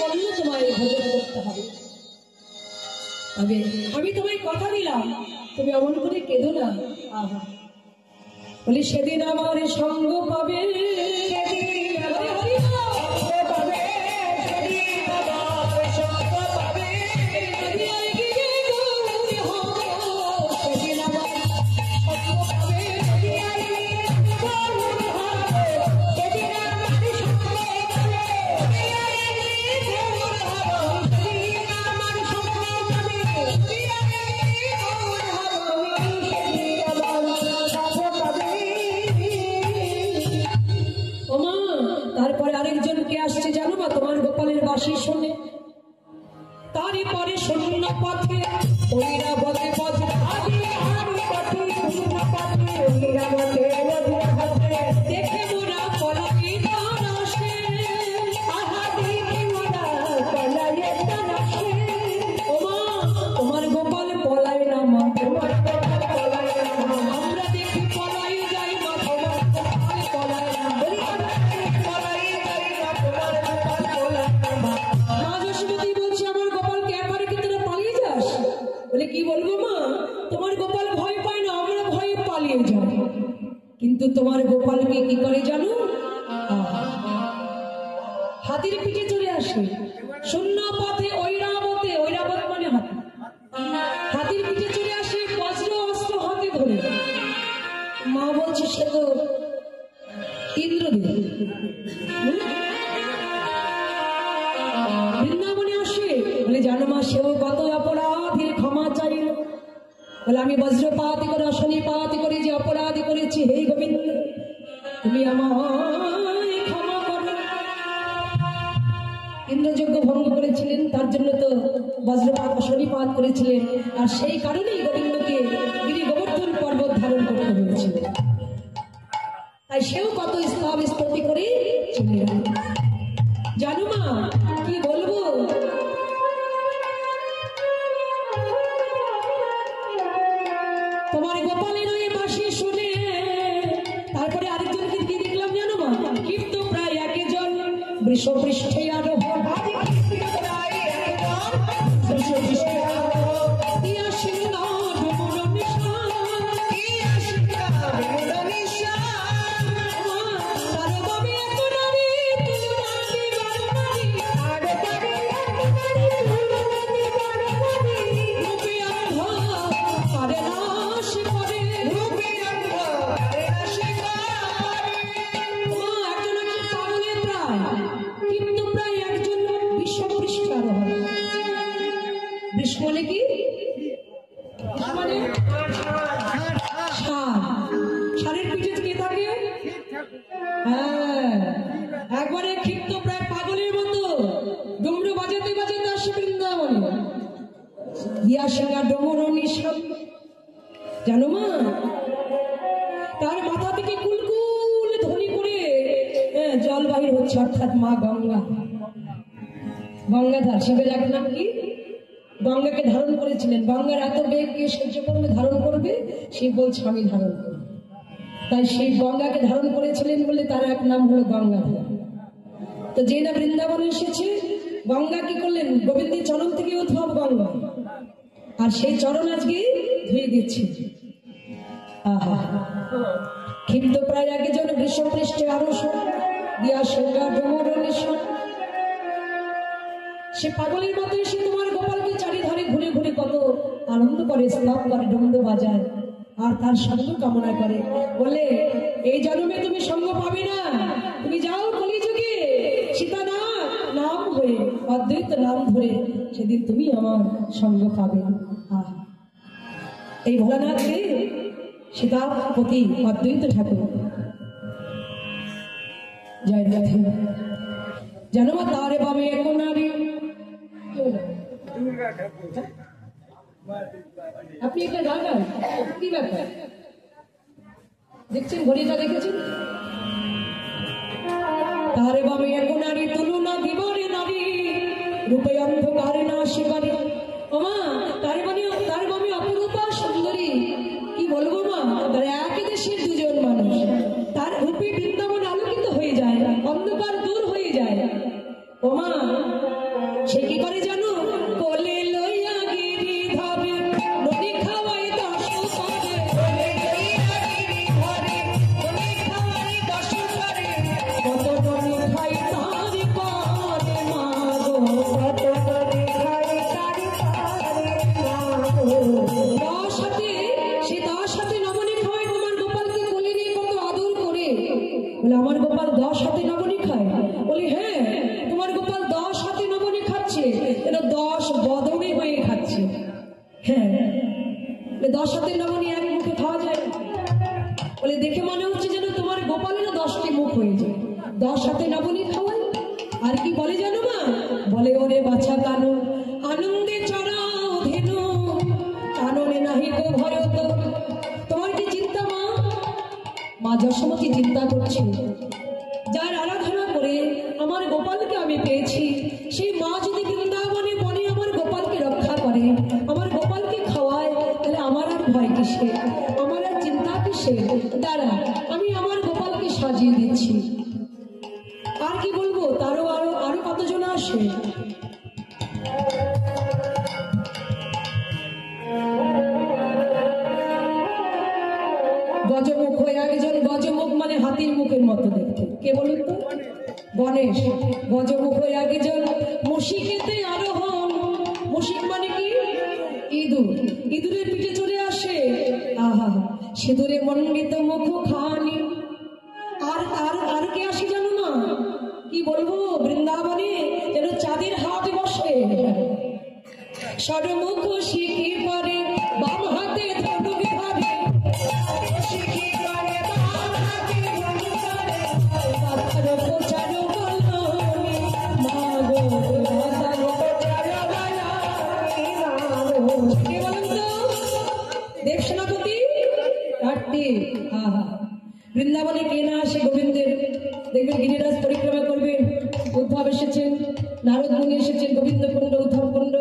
বললে তোমায় ভোজন করতে হবে। তবে আমি তোমায় কথা দিলাম, তুমি অমন করে কেঁদো না। আহা, বলি সেদিন আমার সঙ্গ পাবে, শুনে তারই পরে শূন্য পথে ওইরা বলে দেখে মোরা পলাই তোমার গোপাল পলায় না মা, আমরা দেখি পলাই যাই মা, তোমার গোপাল পলায় না। কি বলবো মা, তোমার গোপাল ভয় পায় না, আমরা ভয়ে পালিয়ে যাই। কিন্তু তোমার গোপালকে কি করে জানো? হাতির পিঠে চলে আসে, শূন্য পথে ঐরাবতে, ঐরাবত মানে হাতি, হাতির পিঠে চলে আসে বজ্র অস্ত্র হাতে ধরে। মা বলছে সে তো ইন্দ্রদেব। বৃন্দাবনে আসে, বলে জানো মা সেও কত অপরাধের ক্ষমা চাইল। বলে আমি বজ্রপাতি করে অশনিপাতি করে যে অপরাধী করেছি, হে গোবিন্দ তুমি আমায় ক্ষমা করো। ইন্দ্রযজ্ঞ ভঙ্গ করেছিলেন, তার জন্য তো বজ্রপাত অশনিপাত করেছিলেন, আর সেই কারণেই গোবিন্দকে গিরি গোবর্ধন পর্বত ধারণ করতে হয়েছিল। তাই সেও কত স্তব স্তুতি করে চলে গেল। জানো মা কি বলবো, তোমার গোপালের ওই বাঁশি শুনে তারপরে আরেকজনকে কি দেখলাম জানো মা? কিন্তু প্রায় একজন বৃষপৃষ্ঠে আরোহণ, বলে কি মানে ষাঁড়ের পিঠে কে থাকে? হ্যাঁ, একবারে ক্ষিপ্ত প্রায় পাগলের মতো ডমরু বাজাতে বাজাতে আসে বৃন্দাবনে। গিয়া সিংহা ডমর নিঃশব্দ, জানো মা তার মাথা থেকে কুলকুল ধ্বনি করে জল বাহির হচ্ছে, অর্থাৎ মা গঙ্গা, গঙ্গাধার। শিবের এক নাম কি? গঙ্গাকে ধারণ করেছিলেন। গঙ্গার এত বেগ কে সহ্য করবে, ধারণ করবে? শিব বলছে আমি ধারণ করব। তাই সেই গঙ্গাকে ধারণ করেছিলেন বলে তার এক নাম হলো গঙ্গাধার। তো যে না বৃন্দাবনে এসেছে, গঙ্গা কি করলেন? গোবিন্দের চরণ থেকে উদ্ভব গঙ্গা, আর সেই চরণ আজকে ধুয়ে দিচ্ছে। আহা, ক্ষিপ্ত প্রায় একজন বৃষপৃষ্ঠে আরো দিয়া সিংহা ডমর নিঃশব্দ। সে পাগলের মতো এসে তোমার গোপালকে চারিধারে ঘুরে ঘুরে কত আনন্দ করে, স্তব করে, ডমরু বাজায়, আর তার সঙ্গ কামনা করে। বলে এই জন্মে তুমি সঙ্গ পাবে না, তুমি যাও কলিযুগে সীতানাথ নাম হয়ে, অদ্বৈত নাম ধরে, সেদিন তুমি আমার সঙ্গ পাবে। এই ভোলানাথ রে সীতাপতি অদ্বৈত ঠাকুর জয় রাধে। জানো তারে বামে এক নারী, আপনি একটা গান কি ব্যাপার দেখছেন? ঘড়িটা দেখেছেন? তারে বামে এক নারী তুলনা দিবরে নারী রূপে অন্ধকারে না শিবারে। ও মা, তার বামে অপরূপা সুন্দরী, কি বলবো মা, তার একই দেশের দুজন মানুষ, তার রূপে বৃন্দাবন আলোকিত হয়ে যায়, অন্ধকার দূর হয়ে যায়। ও মা, 10 হাতে, সে 10 হাতে নবনী খায় তোমার গোপালকে কোলে নিয়ে কত আদর করে। বলে আমার গোপাল 10 হাতে নবনী খায়? বলি হ্যাঁ, তোমার গোপাল 10 হাতে নবনী খাচ্ছে, এটা 10 বদনে হয়ে খাচ্ছে। হ্যাঁ, 10 হাতে নবনী এক মুখে খাওয়া যায়? বলে দেখে মনে হচ্ছে যেন তোমার গোপালেরও 10টি মুখ হয়ে যায়, 10 হাতে নবনী খাওয়ায়। আর কি বলে জানো মা? বলে ওরে বাছা কানো, আনন্দে চড়াও ধেনু, কাননে নাহি গো ভয় তো। তোমার কি চিন্তা মা? মা যশোমতী চিন্তা করছে, যার আরাধনা করে আমার গোপালকে আমি পেয়েছি, সেই মা যদি বৃন্দাবনে বনে আমার গোপালকে রক্ষা করে, আমার গোপালকে খাওয়ায়, তাহলে আমার আর ভয় কিসে, আমার আর চিন্তা কিসে? দাঁড়া, আমি আমার গোপালকে সাজিয়ে দিচ্ছি। আর কি বলবো, তারও আরো আরো কতজন আসে। গজমুখ হয়ে একজন, গজমুখ মানে হাতির মুখের মতো দেখতে, কে বলুন তো? গণেশ। গজমুখ হয়ে একজন, মুশিকেতে আরোহণ, মুশিক মানে কি? ইঁদুর, ইঁদুরের পিঠে চলে আসে। আহা, সিঁদুরে মণ্ডিত মুখ খানি। আর আর আর কে আসে জানো না? কি বলবো, বৃন্দাবনে যেন চাঁদের হাট বসে। সরমুখ শিখি পরে বাম হাতে ধনু বিহারে, শিখি পরে বাম হাতে ধনু ধরে, পাতার প্রচার বলনি মাগো, পাতার প্রচার বলনি। কে বলেন তো? দেব সেনাপতি কার্তিক। আহা, বৃন্দাবনে কে না আসে গোবিন্দের? দেখবেন গিরিরাজ পরিক্রমা করবে, উদ্ধব এসেছেন, নারদ মুনি এসেছেন, গোবিন্দ কুণ্ড, উদ্ধব কুণ্ড,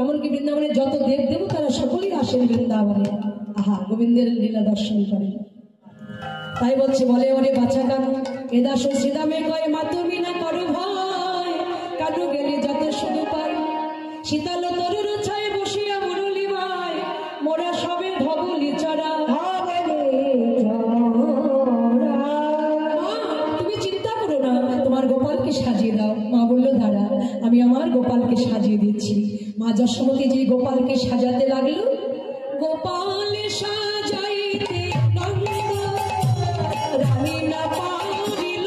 এমনকি বৃন্দাবনে যত দেব দেবতারা সকলেই আসেন বৃন্দাবনে। আহা, গোবিন্দের লীলা দর্শন করেন। তাই বলছে, বলে ওরে বাছা কানু, এদাস শ্রীদামে কয় মা তুমি না করো ভয়, কানু গেলে যত শুধু পাই, শীতল তরুর ছায় বসিয়া মুরলি ভাই, মোরা সবে ধবলি চড়া। তোমার গোপালকে সাজিয়ে দাও। মা বললো দাঁড়া, আমি আমার গোপালকে সাজিয়ে দিচ্ছি। মা যশোমতী যে গোপালকে সাজাতে লাগলো, গোপাল সাজাইতে রানী না পারিল,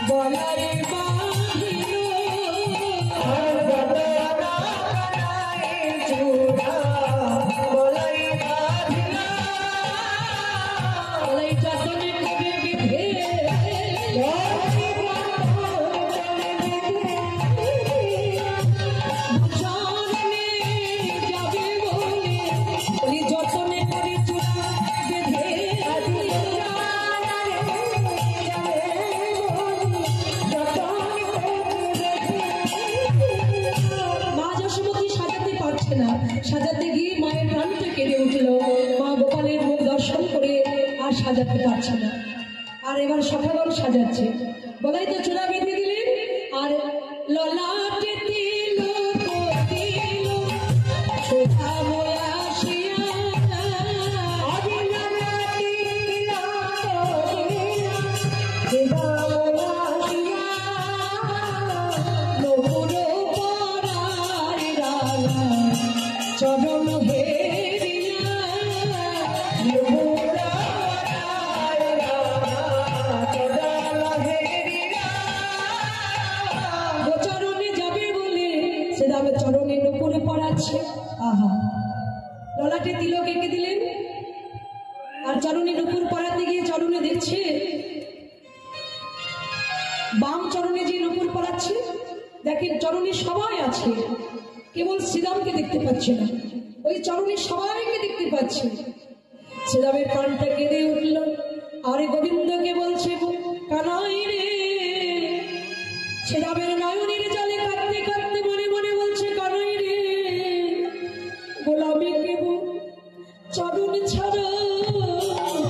বলাই সাজাতে গিয়ে মায়ের প্রাণটা কেঁদে উঠল। মা গোপালের মুখ দর্শন করে আর সাজাতে পারছে না। আর এবার সখাগণ সাজাচ্ছে, বলাই তো চূড়া বেঁধে দিলেন, আর ললাটে তিল দিল সোধা ময়াসিয়া, চরণ হেরিয়া গোচরণে যাবে বলে সেদামে চরণে নুপুরে পড়াচ্ছে। আহা, ললাটে তিলক এঁকে দিলেন, আর চরণে নুপুর পড়াতে গিয়ে চরণে দেখছে, বাম চরণে যে নুপুর পড়াচ্ছে, দেখেন চরণে সবাই আছে, কেবল শ্রীরামকে দেখতে পাচ্ছে না, ওই চরণে সবাইকে দেখতে পাচ্ছে। শ্রীরামের প্রাণটা কেঁদে উঠল, আরে গোবিন্দকে বলছে কানাই রে। শ্রীরামের নয়নের জলে কাঁদতে কাঁদতে মনে মনে বলছে কানাই রে, গোলামি কেবল চরণ ছাড়া,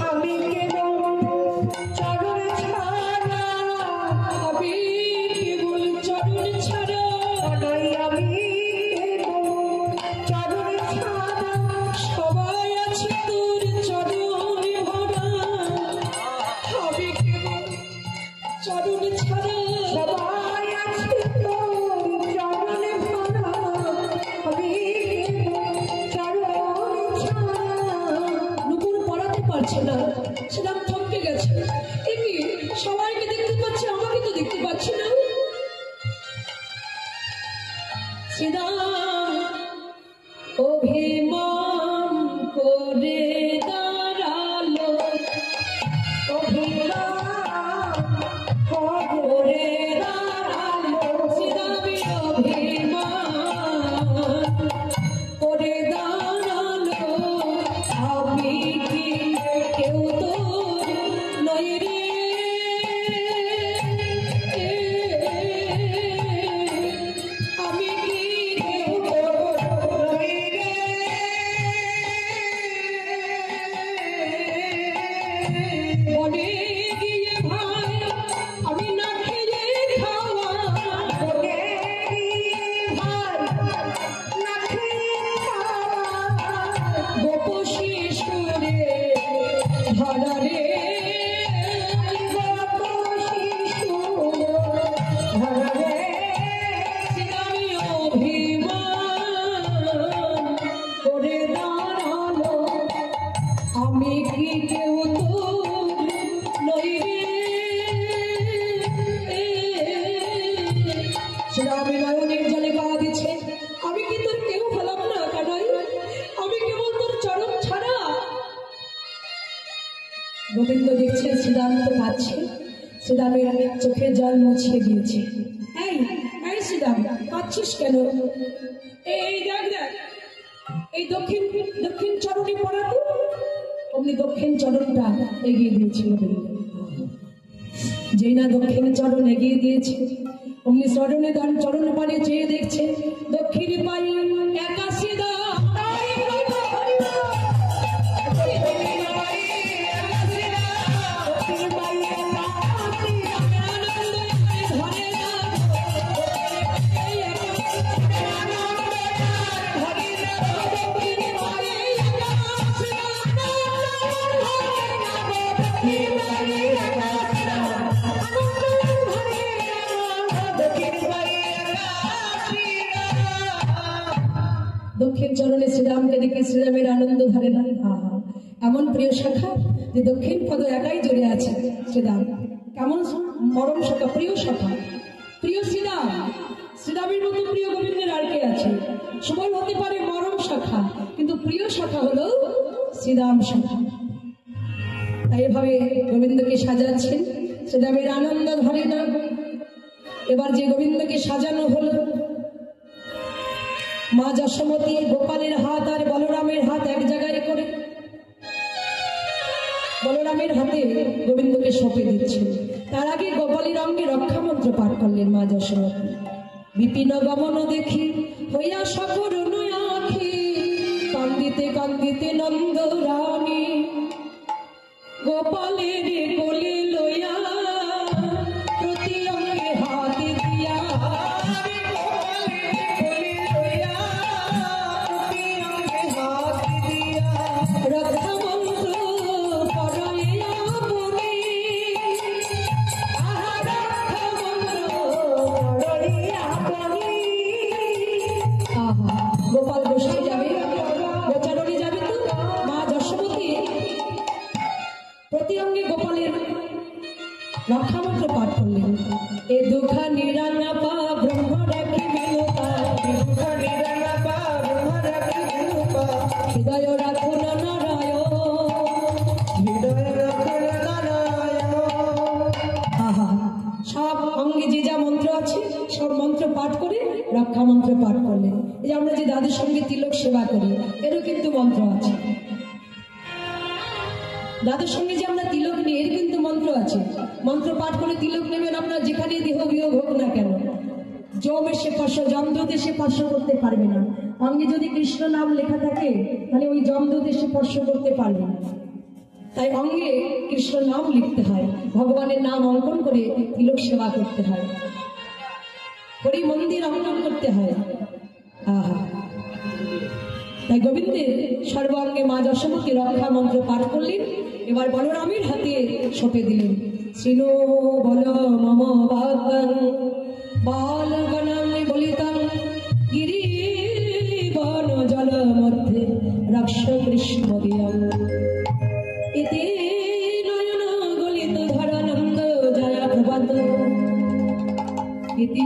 আমি কেবল চরণ ছাড়া, আমি কেবল চরণ ছাড়া, আমি সবাই আছে পারছে না। শ্রীরাম থমকে গেছে, এ কি সবাইকে দেখতে পাচ্ছে, আমাকে তো দেখতে পাচ্ছি না। শ্রীরাম অভিমান করে দাঁড়ালো, অভিমান করে দাঁড়ালো, শ্রীরামের অভিমান করে দাঁড়ালো, আমি কি কেউ তো নই রে, আমি কি কেউ তো নই রে, বনে গিয়ে ভাই আমি না খেয়ে খাওয়া, বনে গিয়ে ভাই না খেয়ে খাওয়া, গোপ শিশুরে ধরা রে, গোপ শিশু ধরা রে, শ্রীরামী অভিমান করে দাঁড়ালো, আমি কি কেউ তো নই রে। শ্রীরামের নয়নের জলে গা দিচ্ছে, আমি কি তোর কেউ হলাম না কানাই, আমি কেবল তোর চরণ ছাড়া। গোবিন্দ দেখছে শ্রীরাম তো কাঁদছে, শ্রীরামের চোখে জল মুছিয়ে দিয়েছে। এই এই শ্রীরাম, কাঁদছিস কেন? এই দেখ দেখ, এই দক্ষিণ দক্ষিণ চরণে পড়া তো। অমনি দক্ষিণ চরণটা এগিয়ে দিয়েছিল গোবিন্দ। যেই না দক্ষিণ চরণ এগিয়ে দিয়েছে, অমনি চরণে দান চরণ পানে চেয়ে দেখছে, দক্ষিণ পাই একা শ্রীরাম, দক্ষিণ চরণে শ্রীরামকে দেখে শ্রীরামের আনন্দ ধরে না। এমন প্রিয় শাখা যে দক্ষিণ পদ একাই জড়ে আছে শ্রীরাম, কেমন মরম শাখা, প্রিয় শাখা, প্রিয় শ্রীরাম। শ্রীরামের মতো প্রিয় গোবিন্দের আর কে আছে? সবাই হতে পারে মরম শাখা, কিন্তু প্রিয় শাখা হলো শ্রীরাম শাখা। তাই এভাবে গোবিন্দকে সাজাচ্ছেন, শ্রীরামের আনন্দ ধরে না। এবার যে গোবিন্দকে সাজানো হলো, মা যশোমতী গোপালের হাত আর বলরামের হাত এক জায়গায় করে বলরামের হাতে গোবিন্দকে সঁপে দিচ্ছেন। তার আগে গোপালের অঙ্গে রক্ষা মন্ত্র পাঠ করলেন মা যশোমতী। বিপিন গমন দেখি হইয়া সকরুণ আঁখি, কান্দিতে কান্দিতে নন্দ রানী, গোপালের কোলে লইয়া প্রতি অঙ্গে হাত দিয়া, রক্ষা মন্ত্র পড়াইয়া বলি, রক্ষা মন্ত্র পড়াইয়া বলি। গোপাল গোষ্ঠী যাবে, গোচারণে যাবে তো। মা যশোমতী প্রতি অঙ্গে গোপালের রক্ষা মন্ত্র পাঠ করলেন। এ দুঃখা নিরানা পা ব্রহ্ম রাখি বিনুপা, দুঃখা নিরানা পা ব্রহ্ম রাখি বিনুপা, হৃদয় রাখুন নারায়ণ, হৃদয় রাখুন নারায়ণ। সব অঙ্গে যে যা মন্ত্র আছে সব মন্ত্র পাঠ করে রক্ষা মন্ত্র পাঠ করলেন। এই যে আমরা যে দাদুর সঙ্গে তিলক সেবা করি, এরও কিন্তু মন্ত্র আছে। দাদুর সঙ্গে যে আমরা তিলক নিই, এর কিন্তু মন্ত্র আছে। মন্ত্র পাঠ করে তিলক নেবেন, আপনার যেখানে দেহ বিয়োগ হোক না কেন, যম এসে স্পর্শ, যমদূত এসে স্পর্শ করতে পারবে না। অঙ্গে যদি কৃষ্ণ নাম লেখা থাকে তাহলে ওই যমদূত এসে স্পর্শ করতে পারবে না। তাই অঙ্গে কৃষ্ণ নাম লিখতে হয়, ভগবানের নাম অঙ্কন করে তিলক সেবা করতে হয়, হরি মন্দির অঙ্কন করতে হয়। তাই গোবিন্দের সর্বাঙ্গে মা যশোমতী রক্ষা মন্ত্র পাঠ করলেন। এবার বলরামের হাতে সঁপে দিলেন। শ্রীনো বল মম ভাগং বালগণং বলিতং গিরি বন জল মধ্যে রক্ষ কৃষ্ণ দিয়ং ইতি কি